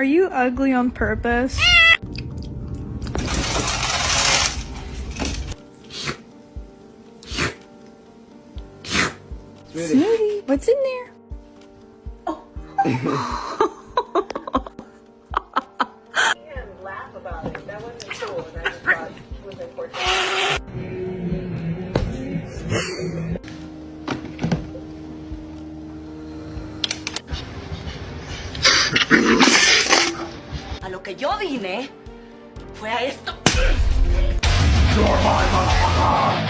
Are you ugly on purpose? Smoothie, what's in there? And laugh about it. That wasn't cool, and I just thought it was important. A lo que yo vine fue a esto. You're my motherfucker!